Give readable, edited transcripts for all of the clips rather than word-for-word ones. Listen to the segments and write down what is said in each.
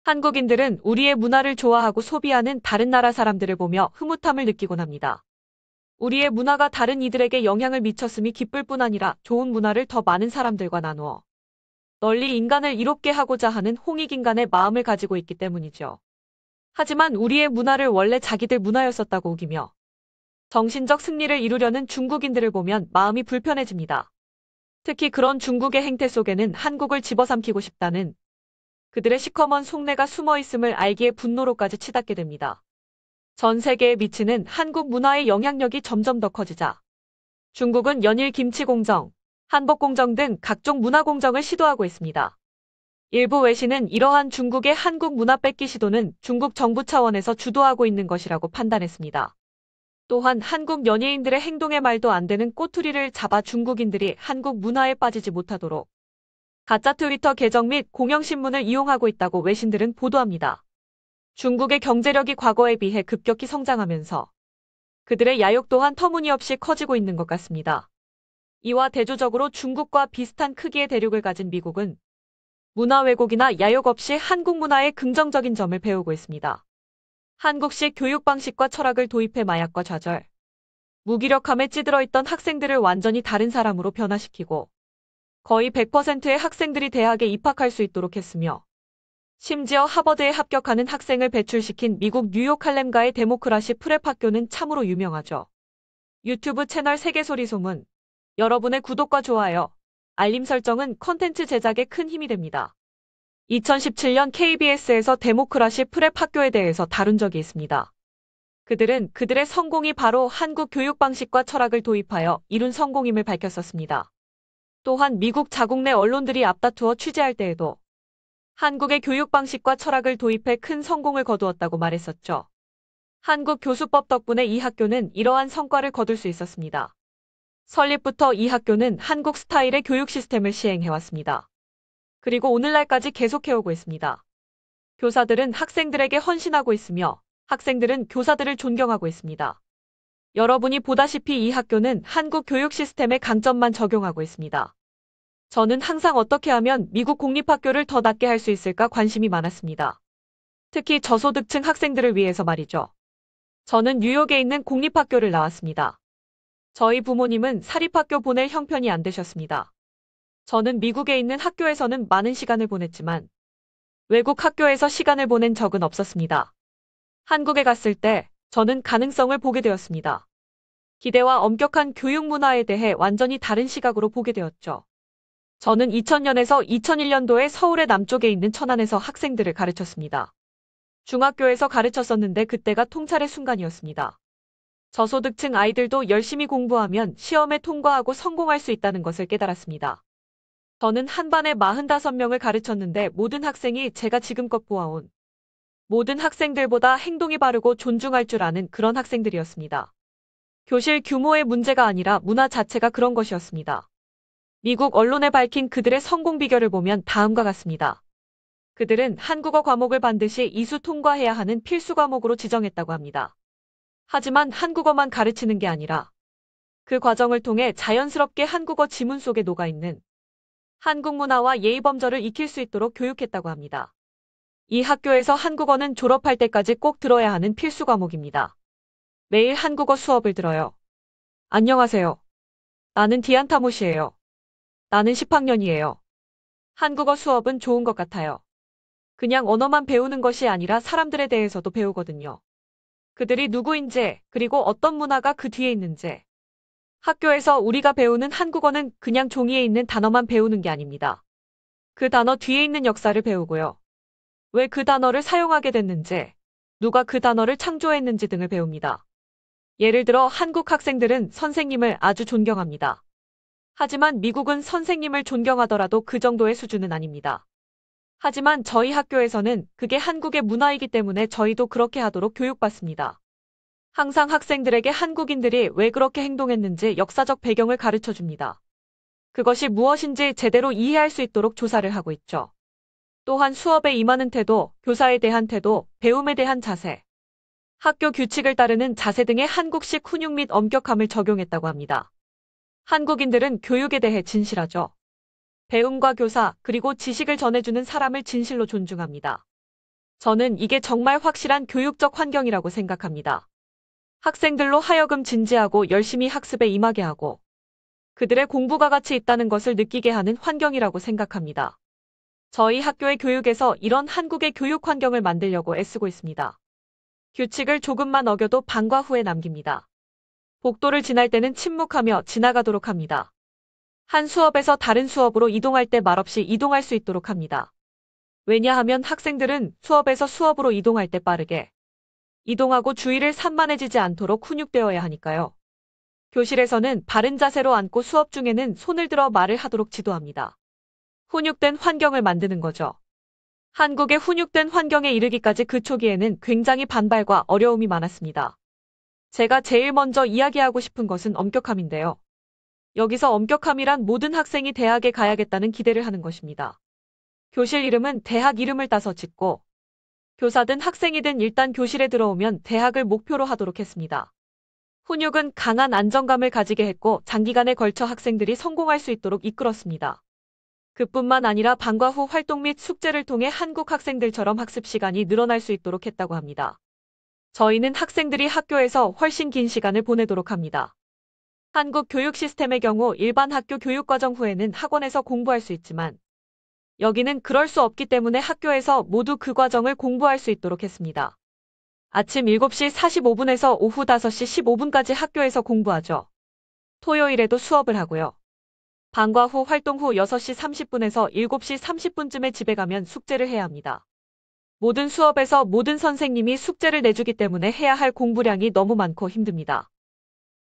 한국인들은 우리의 문화를 좋아하고 소비하는 다른 나라 사람들을 보며 흐뭇함을 느끼곤 합니다. 우리의 문화가 다른 이들에게 영향을 미쳤음이 기쁠 뿐 아니라 좋은 문화를 더 많은 사람들과 나누어 널리 인간을 이롭게 하고자 하는 홍익인간의 마음을 가지고 있기 때문이죠. 하지만 우리의 문화를 원래 자기들 문화였었다고 우기며 정신적 승리를 이루려는 중국인들을 보면 마음이 불편해집니다. 특히 그런 중국의 행태 속에는 한국을 집어삼키고 싶다는 그들의 시커먼 속내가 숨어 있음을 알기에 분노로까지 치닫게 됩니다. 전 세계에 미치는 한국 문화의 영향력이 점점 더 커지자 중국은 연일 김치 공정, 한복 공정 등 각종 문화 공정을 시도하고 있습니다. 일부 외신은 이러한 중국의 한국 문화 뺏기 시도는 중국 정부 차원에서 주도하고 있는 것이라고 판단했습니다. 또한 한국 연예인들의 행동에 말도 안 되는 꼬투리를 잡아 중국인들이 한국 문화에 빠지지 못하도록 가짜 트위터 계정 및 공영신문을 이용하고 있다고 외신들은 보도합니다. 중국의 경제력이 과거에 비해 급격히 성장하면서 그들의 야욕 또한 터무니없이 커지고 있는 것 같습니다. 이와 대조적으로 중국과 비슷한 크기의 대륙을 가진 미국은 문화 왜곡이나 야욕 없이 한국 문화의 긍정적인 점을 배우고 있습니다. 한국식 교육 방식과 철학을 도입해 마약과 좌절, 무기력함에 찌들어 있던 학생들을 완전히 다른 사람으로 변화시키고 거의 100%의 학생들이 대학에 입학할 수 있도록 했으며 심지어 하버드에 합격하는 학생을 배출시킨 미국 뉴욕 할렘가의 데모크라시 프랩 학교는 참으로 유명하죠. 유튜브 채널 세계소리 소문. 여러분의 구독과 좋아요, 알림 설정은 컨텐츠 제작에 큰 힘이 됩니다. 2017년 KBS에서 데모크라시 프랩 학교에 대해서 다룬 적이 있습니다. 그들은 그들의 성공이 바로 한국 교육 방식과 철학을 도입하여 이룬 성공임을 밝혔었습니다. 또한 미국 자국 내 언론들이 앞다투어 취재할 때에도 한국의 교육 방식과 철학을 도입해 큰 성공을 거두었다고 말했었죠. 한국 교수법 덕분에 이 학교는 이러한 성과를 거둘 수 있었습니다. 설립부터 이 학교는 한국 스타일의 교육 시스템을 시행해왔습니다. 그리고 오늘날까지 계속해오고 있습니다. 교사들은 학생들에게 헌신하고 있으며 학생들은 교사들을 존경하고 있습니다. 여러분이 보다시피 이 학교는 한국 교육 시스템의 강점만 적용하고 있습니다. 저는 항상 어떻게 하면 미국 공립학교를 더 낫게 할 수 있을까 관심이 많았습니다. 특히 저소득층 학생들을 위해서 말이죠. 저는 뉴욕에 있는 공립학교를 나왔습니다. 저희 부모님은 사립학교 보낼 형편이 안 되셨습니다. 저는 미국에 있는 학교에서는 많은 시간을 보냈지만 외국 학교에서 시간을 보낸 적은 없었습니다. 한국에 갔을 때 저는 가능성을 보게 되었습니다. 기대와 엄격한 교육 문화에 대해 완전히 다른 시각으로 보게 되었죠. 저는 2000년에서 2001년도에 서울의 남쪽에 있는 천안에서 학생들을 가르쳤습니다. 중학교에서 가르쳤었는데 그때가 통찰의 순간이었습니다. 저소득층 아이들도 열심히 공부하면 시험에 통과하고 성공할 수 있다는 것을 깨달았습니다. 저는 한 반에 45명을 가르쳤는데 모든 학생이 제가 지금껏 보아온 모든 학생들보다 행동이 바르고 존중할 줄 아는 그런 학생들이었습니다. 교실 규모의 문제가 아니라 문화 자체가 그런 것이었습니다. 미국 언론에 밝힌 그들의 성공 비결을 보면 다음과 같습니다. 그들은 한국어 과목을 반드시 이수 통과해야 하는 필수 과목으로 지정했다고 합니다. 하지만 한국어만 가르치는 게 아니라 그 과정을 통해 자연스럽게 한국어 지문 속에 녹아있는 한국 문화와 예의 범절을 익힐 수 있도록 교육했다고 합니다. 이 학교에서 한국어는 졸업할 때까지 꼭 들어야 하는 필수 과목입니다. 매일 한국어 수업을 들어요. 안녕하세요. 나는 디안타모시예요. 나는 10학년이에요. 한국어 수업은 좋은 것 같아요. 그냥 언어만 배우는 것이 아니라 사람들에 대해서도 배우거든요. 그들이 누구인지, 그리고 어떤 문화가 그 뒤에 있는지. 학교에서 우리가 배우는 한국어는 그냥 종이에 있는 단어만 배우는 게 아닙니다. 그 단어 뒤에 있는 역사를 배우고요. 왜 그 단어를 사용하게 됐는지, 누가 그 단어를 창조했는지 등을 배웁니다. 예를 들어 한국 학생들은 선생님을 아주 존경합니다. 하지만 미국은 선생님을 존경하더라도 그 정도의 수준은 아닙니다. 하지만 저희 학교에서는 그게 한국의 문화이기 때문에 저희도 그렇게 하도록 교육받습니다. 항상 학생들에게 한국인들이 왜 그렇게 행동했는지 역사적 배경을 가르쳐 줍니다. 그것이 무엇인지 제대로 이해할 수 있도록 조사를 하고 있죠. 또한 수업에 임하는 태도, 교사에 대한 태도, 배움에 대한 자세, 학교 규칙을 따르는 자세 등의 한국식 훈육 및 엄격함을 적용했다고 합니다. 한국인들은 교육에 대해 진실하죠. 배움과 교사, 그리고 지식을 전해주는 사람을 진실로 존중합니다. 저는 이게 정말 확실한 교육적 환경이라고 생각합니다. 학생들로 하여금 진지하고 열심히 학습에 임하게 하고 그들의 공부가 가치 있다는 것을 느끼게 하는 환경이라고 생각합니다. 저희 학교의 교육에서 이런 한국의 교육 환경을 만들려고 애쓰고 있습니다. 규칙을 조금만 어겨도 방과 후에 남깁니다. 복도를 지날 때는 침묵하며 지나가도록 합니다. 한 수업에서 다른 수업으로 이동할 때 말없이 이동할 수 있도록 합니다. 왜냐하면 학생들은 수업에서 수업으로 이동할 때 빠르게 이동하고 주의를 산만해지지 않도록 훈육되어야 하니까요. 교실에서는 바른 자세로 앉고 수업 중에는 손을 들어 말을 하도록 지도합니다. 훈육된 환경을 만드는 거죠. 한국의 훈육된 환경에 이르기까지 그 초기에는 굉장히 반발과 어려움이 많았습니다. 제가 제일 먼저 이야기하고 싶은 것은 엄격함인데요. 여기서 엄격함이란 모든 학생이 대학에 가야겠다는 기대를 하는 것입니다. 교실 이름은 대학 이름을 따서 짓고 교사든 학생이든 일단 교실에 들어오면 대학을 목표로 하도록 했습니다. 훈육은 강한 안정감을 가지게 했고 장기간에 걸쳐 학생들이 성공할 수 있도록 이끌었습니다. 그뿐만 아니라 방과 후 활동 및 숙제를 통해 한국 학생들처럼 학습 시간이 늘어날 수 있도록 했다고 합니다. 저희는 학생들이 학교에서 훨씬 긴 시간을 보내도록 합니다. 한국 교육 시스템의 경우 일반 학교 교육과정 후에는 학원에서 공부할 수 있지만 여기는 그럴 수 없기 때문에 학교에서 모두 그 과정을 공부할 수 있도록 했습니다. 아침 7시 45분에서 오후 5시 15분까지 학교에서 공부하죠. 토요일에도 수업을 하고요. 방과 후 활동 후 6시 30분에서 7시 30분쯤에 집에 가면 숙제를 해야 합니다. 모든 수업에서 모든 선생님이 숙제를 내주기 때문에 해야 할 공부량이 너무 많고 힘듭니다.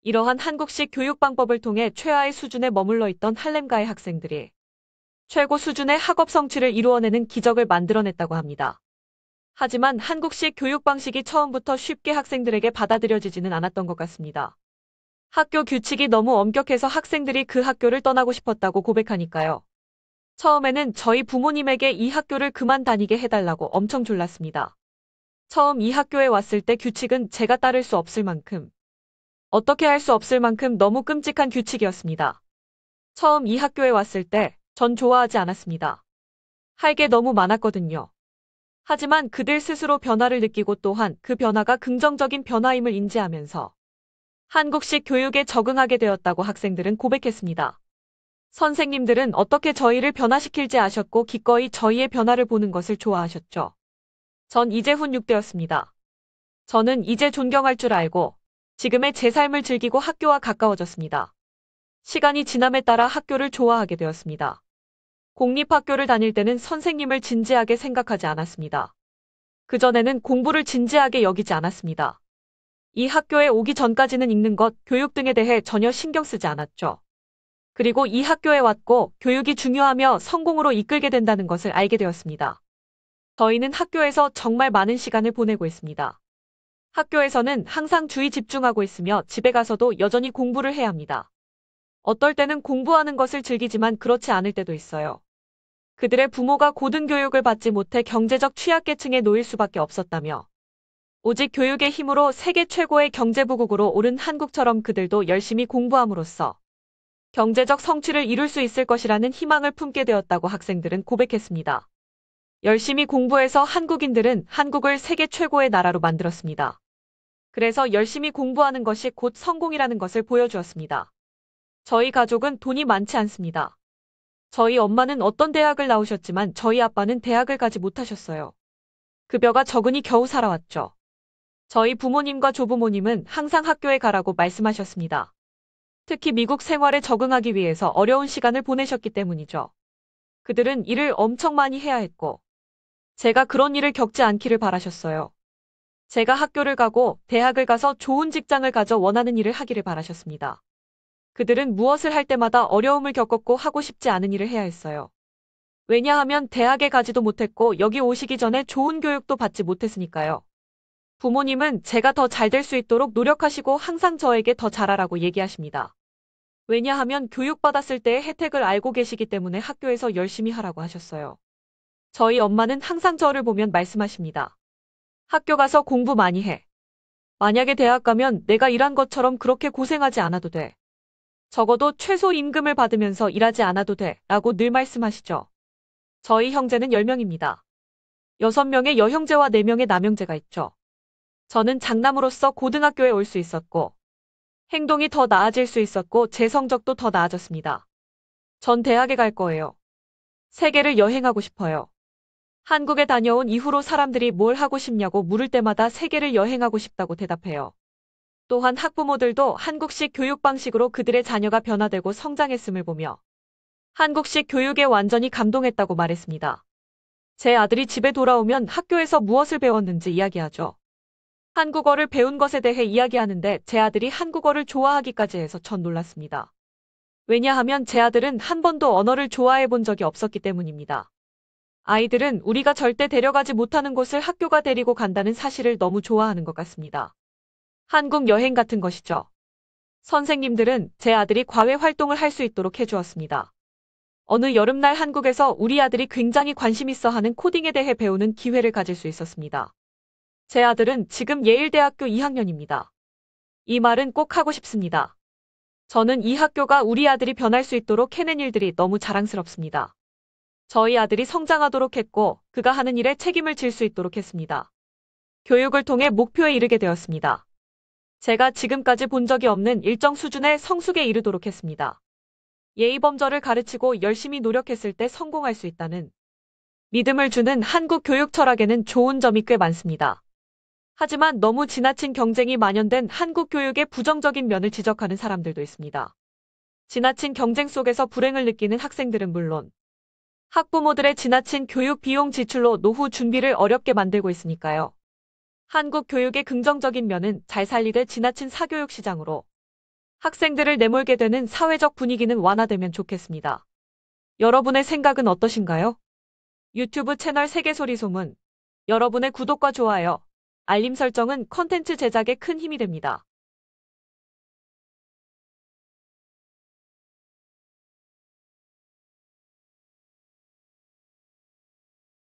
이러한 한국식 교육 방법을 통해 최하의 수준에 머물러 있던 할렘가의 학생들이 최고 수준의 학업 성취를 이루어내는 기적을 만들어냈다고 합니다. 하지만 한국식 교육 방식이 처음부터 쉽게 학생들에게 받아들여지지는 않았던 것 같습니다. 학교 규칙이 너무 엄격해서 학생들이 그 학교를 떠나고 싶었다고 고백하니까요. 처음에는 저희 부모님에게 이 학교를 그만 다니게 해달라고 엄청 졸랐습니다. 처음 이 학교에 왔을 때 규칙은 제가 따를 수 없을 만큼, 어떻게 할 수 없을 만큼 너무 끔찍한 규칙이었습니다. 처음 이 학교에 왔을 때 전 좋아하지 않았습니다. 할 게 너무 많았거든요. 하지만 그들 스스로 변화를 느끼고 또한 그 변화가 긍정적인 변화임을 인지하면서 한국식 교육에 적응하게 되었다고 학생들은 고백했습니다. 선생님들은 어떻게 저희를 변화시킬지 아셨고 기꺼이 저희의 변화를 보는 것을 좋아하셨죠. 전 이제 훈육되었습니다. 저는 이제 존경할 줄 알고 지금의 제 삶을 즐기고 학교와 가까워졌습니다. 시간이 지남에 따라 학교를 좋아하게 되었습니다. 공립학교를 다닐 때는 선생님을 진지하게 생각하지 않았습니다. 그전에는 공부를 진지하게 여기지 않았습니다. 이 학교에 오기 전까지는 읽는 것, 교육 등에 대해 전혀 신경 쓰지 않았죠. 그리고 이 학교에 왔고 교육이 중요하며 성공으로 이끌게 된다는 것을 알게 되었습니다. 저희는 학교에서 정말 많은 시간을 보내고 있습니다. 학교에서는 항상 주의 집중하고 있으며 집에 가서도 여전히 공부를 해야 합니다. 어떨 때는 공부하는 것을 즐기지만 그렇지 않을 때도 있어요. 그들의 부모가 고등교육을 받지 못해 경제적 취약계층에 놓일 수밖에 없었다며 오직 교육의 힘으로 세계 최고의 경제부국으로 오른 한국처럼 그들도 열심히 공부함으로써 경제적 성취를 이룰 수 있을 것이라는 희망을 품게 되었다고 학생들은 고백했습니다. 열심히 공부해서 한국인들은 한국을 세계 최고의 나라로 만들었습니다. 그래서 열심히 공부하는 것이 곧 성공이라는 것을 보여주었습니다. 저희 가족은 돈이 많지 않습니다. 저희 엄마는 어떤 대학을 나오셨지만 저희 아빠는 대학을 가지 못하셨어요. 급여가 적으니 겨우 살아왔죠. 저희 부모님과 조부모님은 항상 학교에 가라고 말씀하셨습니다. 특히 미국 생활에 적응하기 위해서 어려운 시간을 보내셨기 때문이죠. 그들은 일을 엄청 많이 해야 했고 제가 그런 일을 겪지 않기를 바라셨어요. 제가 학교를 가고 대학을 가서 좋은 직장을 가져 원하는 일을 하기를 바라셨습니다. 그들은 무엇을 할 때마다 어려움을 겪었고 하고 싶지 않은 일을 해야 했어요. 왜냐하면 대학에 가지도 못했고 여기 오시기 전에 좋은 교육도 받지 못했으니까요. 부모님은 제가 더 잘 될 수 있도록 노력하시고 항상 저에게 더 잘하라고 얘기하십니다. 왜냐하면 교육받았을 때의 혜택을 알고 계시기 때문에 학교에서 열심히 하라고 하셨어요. 저희 엄마는 항상 저를 보면 말씀하십니다. 학교 가서 공부 많이 해. 만약에 대학 가면 내가 일한 것처럼 그렇게 고생하지 않아도 돼. 적어도 최소 임금을 받으면서 일하지 않아도 돼. 라고 늘 말씀하시죠. 저희 형제는 10명입니다. 6명의 여형제와 4명의 남형제가 있죠. 저는 장남으로서 고등학교에 올 수 있었고, 행동이 더 나아질 수 있었고, 제 성적도 더 나아졌습니다. 전 대학에 갈 거예요. 세계를 여행하고 싶어요. 한국에 다녀온 이후로 사람들이 뭘 하고 싶냐고 물을 때마다 세계를 여행하고 싶다고 대답해요. 또한 학부모들도 한국식 교육 방식으로 그들의 자녀가 변화되고 성장했음을 보며 한국식 교육에 완전히 감동했다고 말했습니다. 제 아들이 집에 돌아오면 학교에서 무엇을 배웠는지 이야기하죠. 한국어를 배운 것에 대해 이야기하는데 제 아들이 한국어를 좋아하기까지 해서 전 놀랐습니다. 왜냐하면 제 아들은 한 번도 언어를 좋아해 본 적이 없었기 때문입니다. 아이들은 우리가 절대 데려가지 못하는 곳을 학교가 데리고 간다는 사실을 너무 좋아하는 것 같습니다. 한국 여행 같은 것이죠. 선생님들은 제 아들이 과외 활동을 할 수 있도록 해주었습니다. 어느 여름날 한국에서 우리 아들이 굉장히 관심 있어 하는 코딩에 대해 배우는 기회를 가질 수 있었습니다. 제 아들은 지금 예일대학교 2학년입니다. 이 말은 꼭 하고 싶습니다. 저는 이 학교가 우리 아들이 변할 수 있도록 해낸 일들이 너무 자랑스럽습니다. 저희 아들이 성장하도록 했고 그가 하는 일에 책임을 질 수 있도록 했습니다. 교육을 통해 목표에 이르게 되었습니다. 제가 지금까지 본 적이 없는 일정 수준의 성숙에 이르도록 했습니다. 예의범절을 가르치고 열심히 노력했을 때 성공할 수 있다는 믿음을 주는 한국 교육 철학에는 좋은 점이 꽤 많습니다. 하지만 너무 지나친 경쟁이 만연된 한국 교육의 부정적인 면을 지적하는 사람들도 있습니다. 지나친 경쟁 속에서 불행을 느끼는 학생들은 물론 학부모들의 지나친 교육 비용 지출로 노후 준비를 어렵게 만들고 있으니까요. 한국 교육의 긍정적인 면은 잘 살리되 지나친 사교육 시장으로 학생들을 내몰게 되는 사회적 분위기는 완화되면 좋겠습니다. 여러분의 생각은 어떠신가요? 유튜브 채널 세계소리소문. 여러분의 구독과 좋아요, 알림 설정은 컨텐츠 제작에 큰 힘이 됩니다.